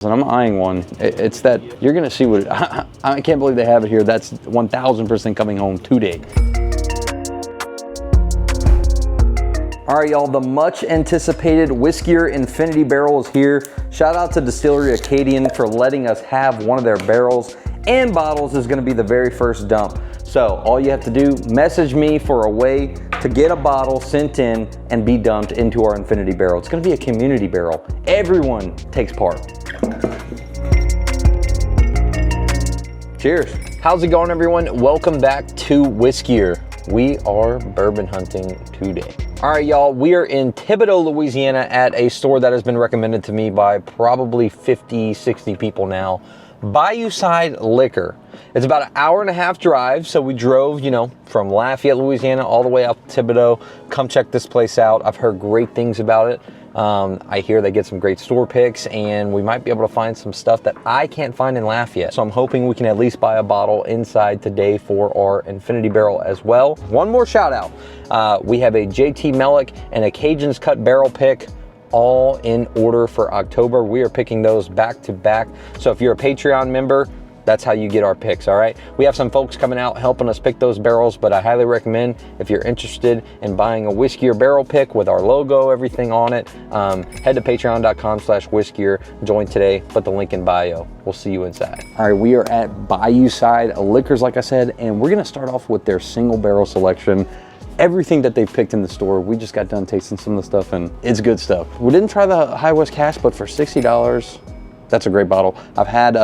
And I'm eyeing one. It's that you're gonna see what I can't believe they have it here. That's 1000% coming home today. All right, y'all, the much anticipated Whiskier Infinity Barrel is here. Shout out to Distillery CAJUN for letting us have one of their barrels and bottles. Is gonna be the very first dump. So all you have to do, message me for a way to get a bottle sent in and be dumped into our Infinity Barrel. It's gonna be a community barrel. Everyone takes part. Cheers. How's it going, everyone? Welcome back to Whiskier. We are bourbon hunting today. All right, y'all, we are in Thibodaux, Louisiana at a store that has been recommended to me by probably 50, 60 people now. Bayouside Liquor. It's about an hour and a half drive, so we drove, from Lafayette, Louisiana, all the way out to Thibodaux. Come check this place out. I've heard great things about it. I hear they get some great store picks, and we might be able to find some stuff that I can't find in Lafayette. So I'm hoping we can at least buy a bottle inside today for our Infinity Barrel as well. One more shout out. We have a JT Mellick and a Cajun's Cut Barrel pick, all in order for October. We are picking those back to back. So if you're a Patreon member, that's how you get our picks, all right? We have some folks coming out helping us pick those barrels, but I highly recommend if you're interested in buying a Whiskier barrel pick with our logo, everything on it, head to patreon.com/Whiskier, join today, put the link in bio. We'll see you inside. All right, we are at Bayouside Liquors, like I said, and we're gonna start off with their single barrel selection. Everything that they've picked in the store, we just got done tasting some of the stuff, and it's good stuff. We didn't try the High West Cask, but for $60, that's a great bottle. I've had,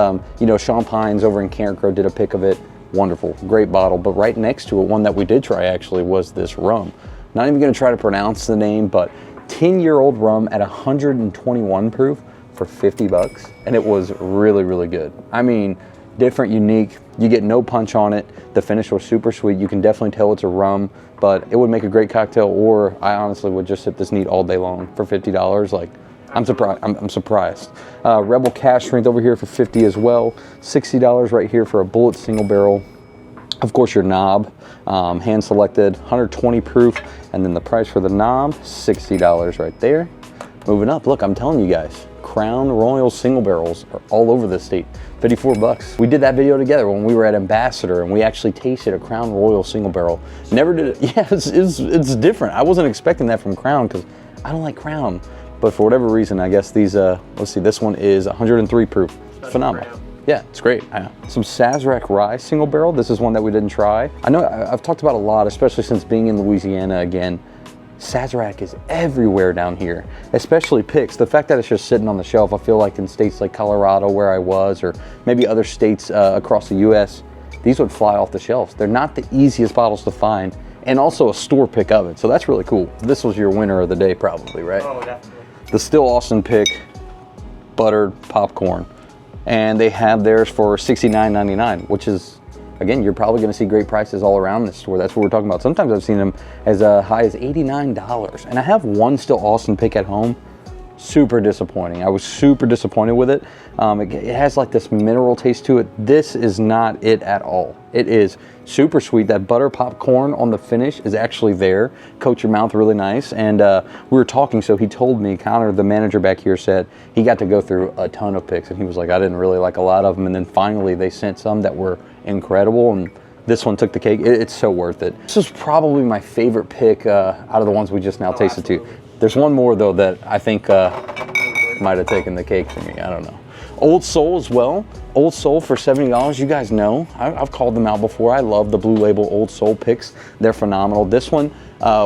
Sean Pines over in Carencro did a pick of it. Wonderful, great bottle. But right next to it, one that we did try actually was this rum. Not even gonna try to pronounce the name, but 10-year-old rum at 121 proof for 50 bucks. And it was really, really good. I mean, different, unique. You get no punch on it. The finish was super sweet. You can definitely tell it's a rum, but it would make a great cocktail, or I honestly would just sip this neat all day long for $50. Like, I'm surprised. I'm surprised. Rebel Cash Strength over here for 50 as well. $60 right here for a Bullet single barrel. Of course, your knob, hand selected, 120 proof, and then the price for the knob, $60 right there. Moving up, look, I'm telling you guys, Crown Royal single barrels are all over the state. 54 bucks. We did that video together when we were at Ambassador, and we actually tasted a Crown Royal single barrel. Never did it. Yeah, it's different. I wasn't expecting that from Crown because I don't like Crown. But for whatever reason, I guess these, let's see, this one is 103 proof. Phenomenal. Yeah, it's great. Some Sazerac Rye single barrel. This is one that we didn't try. I know I've talked about a lot, especially since being in Louisiana again. Sazerac is everywhere down here, especially picks. The fact that it's just sitting on the shelf, I feel like in states like Colorado where I was, or maybe other states across the US, these would fly off the shelves. They're not the easiest bottles to find, and also a store pick of it. So that's really cool. This was your winner of the day probably, right? Oh, definitely. The Still Austin pick, buttered popcorn. And they have theirs for $69.99, which is, again, you're probably gonna see great prices all around this store. That's what we're talking about. Sometimes I've seen them as high as $89. And I have one Still Austin pick at home. Super disappointing. I was super disappointed with it. It has like this mineral taste to it. This is not it at all. It is super sweet. That butter popcorn on the finish is actually there. Coat your mouth really nice. And we were talking, so he told me, Connor, the manager back here, said he got to go through a ton of picks, and he was like, I didn't really like a lot of them. And then finally they sent some that were incredible, and this one took the cake. It's so worth it. This is probably my favorite pick out of the ones we just now tasted too. There's one more though that I think might have taken the cake for me. I don't know. Old Soul as well. Old Soul for $70. You guys know, I've called them out before. I love the Blue Label Old Soul picks. They're phenomenal. This one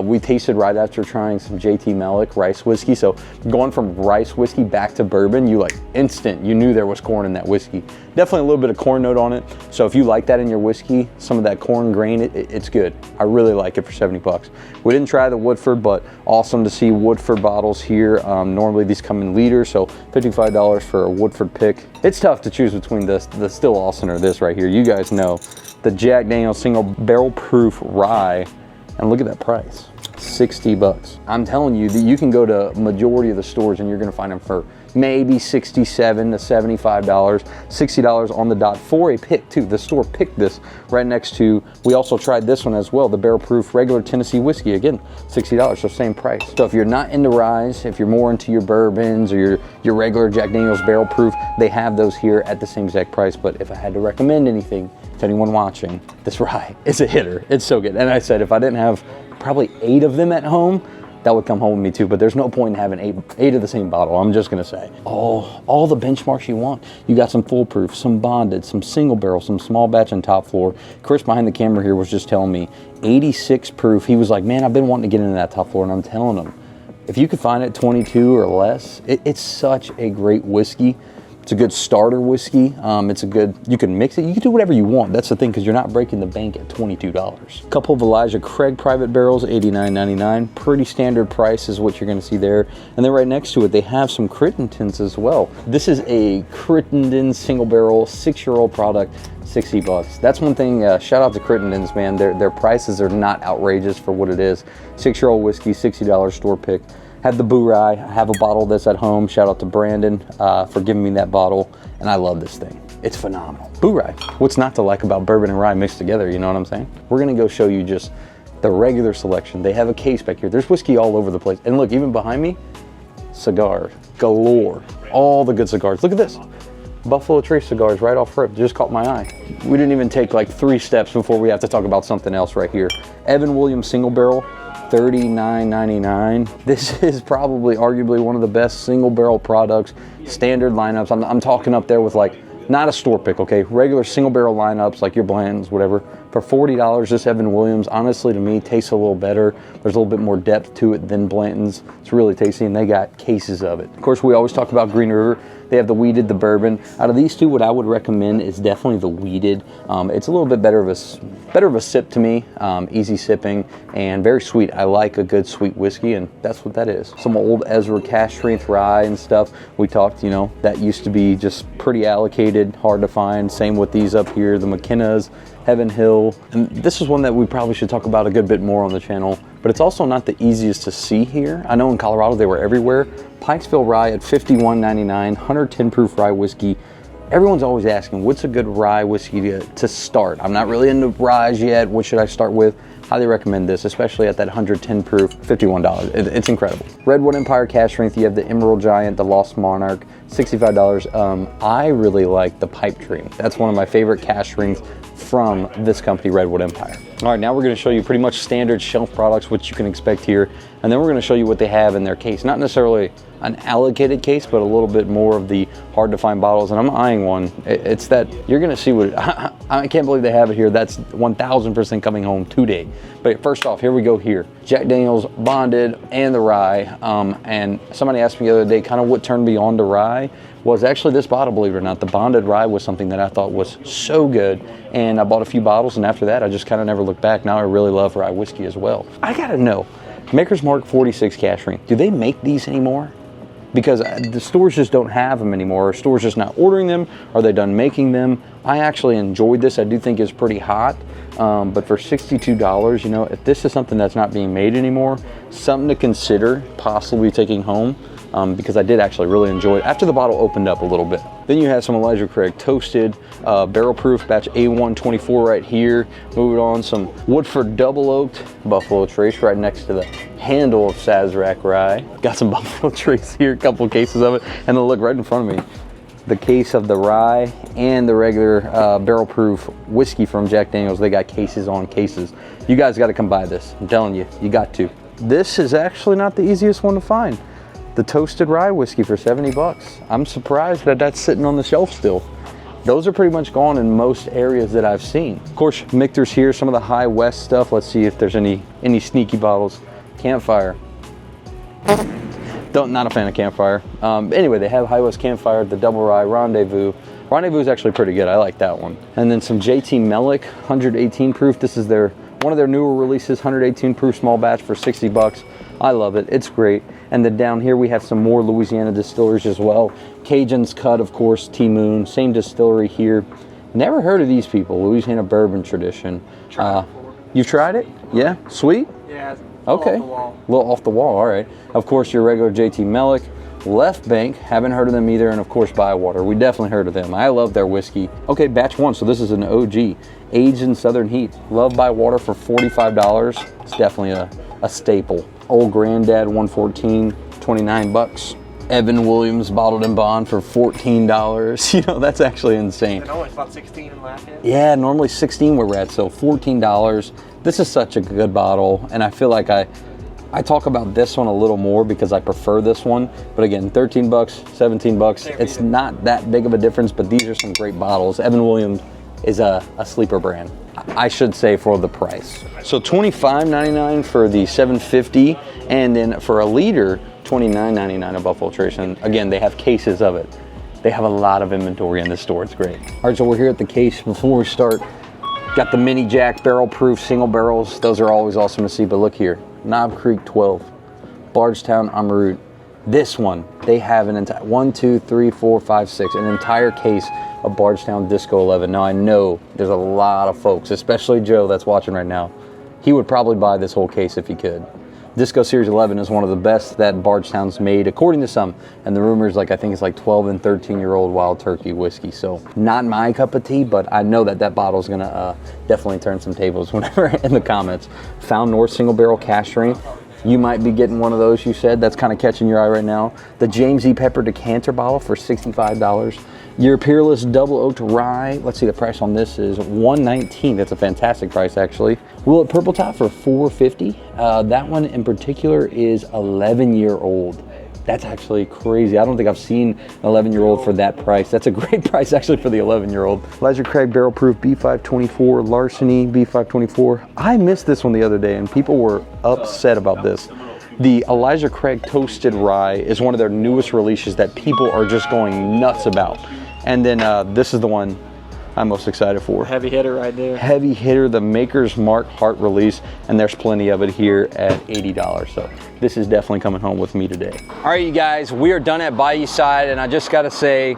we tasted right after trying some JT Mellick rice whiskey. So going from rice whiskey back to bourbon, you knew there was corn in that whiskey. Definitely a little bit of corn note on it. So if you like that in your whiskey, some of that corn grain, it's good. I really like it for 70 bucks. We didn't try the Woodford, but awesome to see Woodford bottles here. Normally these come in liters, so $55 for a Woodford pick. It's tough to choose between the Still Austin or this right here. You guys know the Jack Daniel's single barrel proof rye. And look at that price, 60 bucks. I'm telling you that you can go to majority of the stores and you're gonna find them for maybe $67 to $75, $60 on the dot for a pick too. The store picked this right next to, we also tried this one as well, the barrel proof regular Tennessee whiskey, again, $60, so same price. So if you're not into ryes, if you're more into your bourbons or your regular Jack Daniel's barrel proof, they have those here at the same exact price. But if I had to recommend anything to anyone watching, this rye is a hitter. It's so good. And I said, if I didn't have probably 8 of them at home, that would come home with me too, but there's no point in having eight of the same bottle. I'm just gonna say, all the benchmarks you want. You got some foolproof, some bonded, some single barrel, some small batch and top floor. Chris behind the camera here was just telling me 86 proof. He was like, man, I've been wanting to get into that top floor, and I'm telling him, if you could find it 22 or less, it's such a great whiskey. It's a good starter whiskey. It's a good, you can mix it. You can do whatever you want. That's the thing, because you're not breaking the bank at $22. A couple of Elijah Craig private barrels, $89.99. Pretty standard price is what you're going to see there. And then right next to it, they have some Crittendens as well. This is a Crittenden single barrel, 6-year-old product, $60. That's one thing, shout out to Crittendens, man. Their prices are not outrageous for what it is. 6-year-old whiskey, $60 store pick. Had the Boo Rye. I have a bottle of this at home. Shout out to Brandon for giving me that bottle. And I love this thing. It's phenomenal. Boo Rye. What's not to like about bourbon and rye mixed together, you know what I'm saying? We're gonna go show you just the regular selection. They have a case back here. There's whiskey all over the place. And look, even behind me, cigars galore. All the good cigars. Look at this. Buffalo Trace cigars right off rip. Just caught my eye. We didn't even take like 3 steps before we have to talk about something else right here. Evan Williams single barrel. $39.99. This is probably arguably one of the best single barrel products, standard lineups. I'm talking up there with like, not a store pick, okay? Regular single barrel lineups like your Blanton's, whatever. For $40, this Evan Williams, honestly to me, tastes a little better. There's a little bit more depth to it than Blanton's. It's really tasty, and they got cases of it. Of course, we always talk about Green River. They have the wheated, the bourbon. Out of these two, what I would recommend is definitely the wheated. It's a little bit better of a sip to me, easy sipping and very sweet. I like a good sweet whiskey, and that's what that is. Some old Ezra cash strength rye and stuff. We talked, you know, that used to be just pretty allocated, hard to find. Same with these up here, the McKenna's, Heaven Hill. And this is one that we probably should talk about a good bit more on the channel, but it's also not the easiest to see here. I know in Colorado they were everywhere. Pikesville Rye at $51.99, 110 proof rye whiskey. Everyone's always asking, what's a good rye whiskey to start? I'm not really into ryes yet. What should I start with? Highly recommend this, especially at that 110 proof, $51. It's incredible. Redwood Empire cash strength, you have the Emerald Giant, the Lost Monarch, $65. I really like the Pipe Dream. That's one of my favorite cash strengths from this company, Redwood Empire. All right, now we're gonna show you pretty much standard shelf products, which you can expect here. And then we're gonna show you what they have in their case. Not necessarily an allocated case, but a little bit more of the hard to find bottles. And I'm eyeing one. It's that, you're gonna see what, I can't believe they have it here. That's 1000% coming home today. But first off, here we go here. Jack Daniel's Bonded and the rye. And somebody asked me the other day, kind of what turned me on to rye was actually this bottle, believe it or not. The Bonded rye was something that I thought was so good. And I bought a few bottles, and after that, I just kind of never looked back. Now I really love rye whiskey as well. I gotta know, Maker's Mark 46 cash strength, do they make these anymore? Because the stores just don't have them anymore. Are stores just not ordering them? Are they done making them? I actually enjoyed this. I do think it's pretty hot. But for $62, you know, if this is something that's not being made anymore, something to consider possibly taking home. Because I did actually really enjoy it after the bottle opened up a little bit. Then you have some Elijah Craig toasted, barrel proof batch A124 right here. Moving on, some Woodford double oaked Buffalo Trace right next to the handle of Sazerac rye. Got some Buffalo Trace here, a couple of cases of it, and then look right in front of me, the case of the rye and the regular barrel proof whiskey from Jack Daniel's. They got cases on cases. You guys got to come buy this. I'm telling you, you got to. This is actually not the easiest one to find. The toasted rye whiskey for $70. I'm surprised that that's sitting on the shelf still. Those are pretty much gone in most areas that I've seen. Of course, Michter's here, some of the High West stuff. Let's see if there's any sneaky bottles. Campfire. Not a fan of Campfire. Anyway, they have High West Campfire, the double rye Rendezvous. Rendezvous is actually pretty good. I like that one. And then some JT Mellick, 118 proof. This is one of their newer releases, 118 proof small batch for $60. I love it. It's great. And then down here we have some more Louisiana distilleries as well. CAJUN's Cut, of course, T-Moon, same distillery here. Never heard of these people, Louisiana Bourbon Tradition. You've tried it? Yeah? Sweet? Yeah. Okay. A little off the wall, all right. Of course, your regular JT Mellick. Left Bank, haven't heard of them either, and of course Bywater, we definitely heard of them. I love their whiskey. Okay, batch 1, so this is an OG, aged in Southern Heat. Love Bywater for $45. It's definitely a staple. Old Granddad 114, 29 bucks. Evan Williams bottled in bond for $14. You know, that's actually insane. I know it's about 16 in last year. Yeah, normally 16 where we're at, so $14. This is such a good bottle, and I feel like I talk about this one a little more because I prefer this one. But again, 13 bucks, 17 bucks. It's not that big of a difference, but these are some great bottles. Evan Williams is a sleeper brand, I should say, for the price. So $25.99 for the 750, and then for a liter, $29.99 above filtration. Again, they have cases of it. They have a lot of inventory in this store. It's great. All right, so we're here at the case. Before we start, got the mini jack barrel proof single barrels. Those are always awesome to see, but look here. Knob Creek 12, Bardstown Amarute. This one, they have an entire 1, 2, 3, 4, 5, 6, an entire case of Bardstown Disco 11. Now I know there's a lot of folks, especially Joe that's watching right now. He would probably buy this whole case if he could. Disco Series 11 is one of the best that Bardstown's made, according to some. And the rumors, I think it's like 12 and 13-year-old Wild Turkey whiskey. So not my cup of tea, but I know that bottle's gonna definitely turn some tables whenever in the comments. Found North Single Barrel Cask Strength. You might be getting one of those, you said. That's kind of catching your eye right now. The James E. Pepper decanter bottle for $65. Your Peerless Double Oaked Rye. Let's see, the price on this is $119. That's a fantastic price, actually. Willet Purple Top for $450. That one in particular is 11-year-old. That's actually crazy. I don't think I've seen an 11-year-old for that price. That's a great price, actually, for the 11-year-old. Elijah Craig Barrel Proof B524, Larceny B524. I missed this one the other day, and people were upset about this. The Elijah Craig Toasted Rye is one of their newest releases that people are just going nuts about. And then this is the one I'm most excited for. Heavy hitter right there. Heavy hitter, the Maker's Mark Heart Release, and there's plenty of it here at $80. So this is definitely coming home with me today. All right, you guys, we are done at Bayouside, and I just gotta say,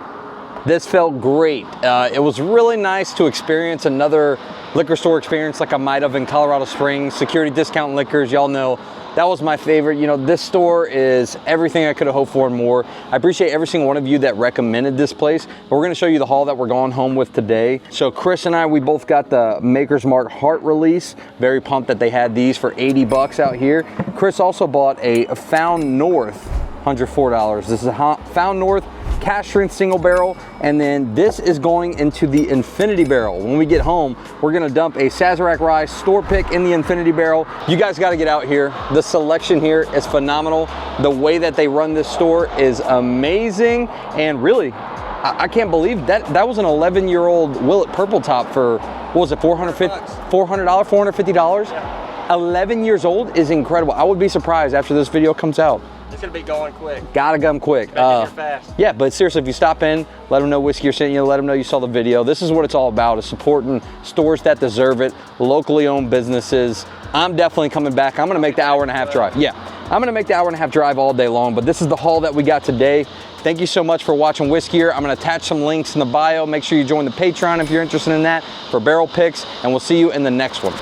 this felt great. It was really nice to experience another liquor store experience like I might have in Colorado Springs. Security Discount Liquors, y'all know, that was my favorite. You know, this store is everything I could have hoped for and more. I appreciate every single one of you that recommended this place, but we're gonna show you the haul that we're going home with today. So Chris and I, we both got the Maker's Mark Heart Release. Very pumped that they had these for 80 bucks out here. Chris also bought a Found North, $104. This is a Found North Cask Strength single barrel, and then this is going into the Infinity Barrel. When we get home, we're gonna dump a Sazerac Rye store pick in the Infinity Barrel. You guys gotta get out here. The selection here is phenomenal. The way that they run this store is amazing, and really, I can't believe that was an 11-year-old Willet Purple Top for, what was it, $450? Yeah. 11 years old is incredible. I would be surprised after this video comes out. It's gonna be going quick. Gotta come quick. Gotta get here fast. Yeah, but seriously, if you stop in, let them know Whiskey sent you, let them know you saw the video. This is what it's all about, is supporting stores that deserve it, locally owned businesses. I'm definitely coming back. I'm gonna make the hour-and-a-half drive. Yeah, I'm gonna make the hour-and-a-half drive all day long, but this is the haul that we got today. Thank you so much for watching Whiskey. I'm gonna attach some links in the bio. Make sure you join the Patreon if you're interested in that for barrel picks, and we'll see you in the next one.